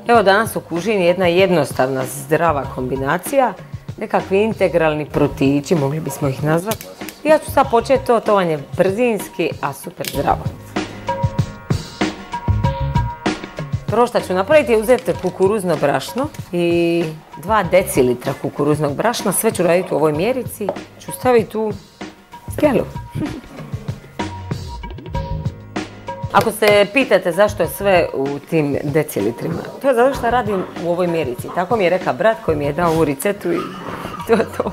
Evo danas u kužini jedna jednostavna, zdrava kombinacija, nekakvi integralni protići, mogli bismo ih nazvati. I ja ću sad početi to vam je brzinski, a super zdravo. Prvo što ću napraviti je uzeti kukuruzno brašno i 2 decilitra kukuruznog brašna, sve ću raditi u ovoj mjerici, ću staviti u skelu. Ako se pitate zašto je sve u tim decilitrima, to je zato što radim u ovoj mjerici. Tako mi je rekao brat koji mi je dao ovu receptu i to je to.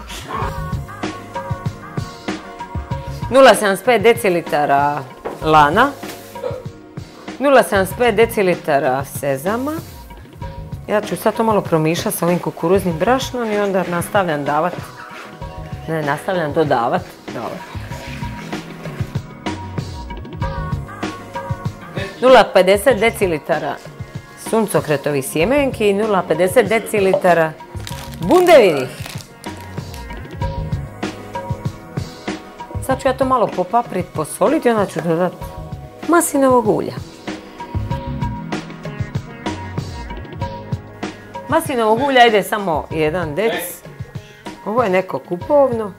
0,75 decilitara lana, 0,75 decilitara sezama. Ja ću sad to malo promišati sa ovim kukuruznim brašnom i onda nastavljam davati. Ne, nastavljam dodavati. 0,50 decilitara suncokretovih sjemenki i 0,50 decilitara bundevinih. Sad ću ja to malo popaprit, posoliti i onda ću dodati maslinovog ulja. Maslinovog ulja ide samo 1 dec. Ovo je neko kupovno,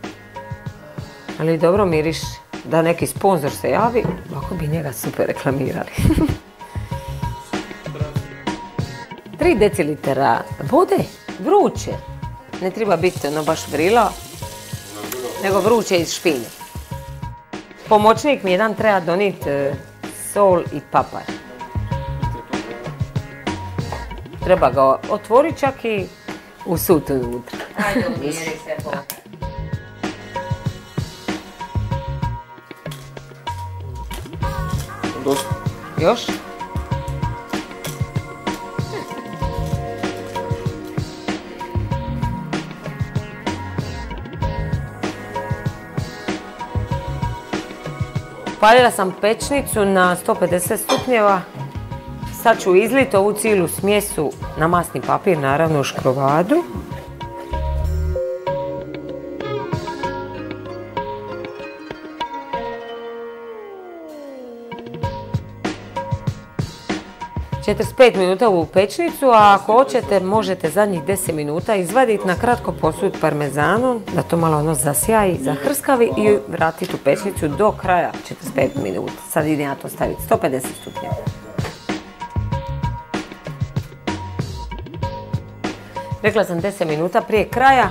ali dobro miriše. Da neki sponzor se javi, ovako bi njega super reklamirali. 3 decilitara vode, vruće. Ne treba biti ono baš vrila, nego vruće iz špine. Pomoćnik mi jedan treba doniti sol i papar. Treba ga otvoriti čak i usuti unutra. Ajde, umiri se po. Još? Palila sam pečnicu na 150 stupnjeva. Sad ću izliti ovu cijelu smjesu na masni papir, naravno u škrovadu. ...45 minuta u pečnicu, a ako hoćete možete zadnjih 10 minuta izvaditi, na kratko posut parmezanom, da to malo ono zasjaji, zahrskavi i vratiti u pečnicu do kraja 45 minuta. Sad idem ja to staviti 150 stupnjeva. Rekla sam 10 minuta prije kraja,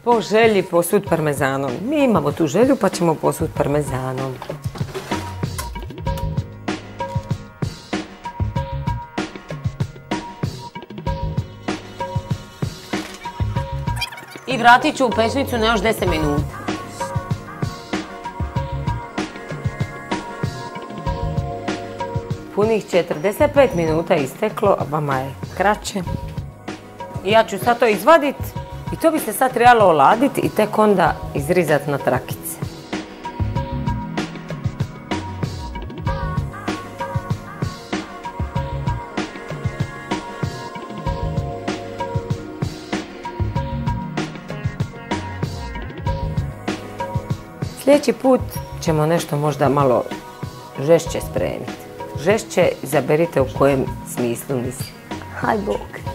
po želji posut parmezanom. Mi imamo tu želju pa ćemo posut parmezanom. I vratit ću u pečnicu na još 10 minuta. Punih 45 minuta isteklo, a vama je kraće. I ja ću sad to izvaditi i to bi se sad trebalo oladiti i tek onda izrizati na trakice. Sljedeći put ćemo nešto možda malo žešće spremiti. Žešće izaberite u kojem smislu mislim. Haj Bog!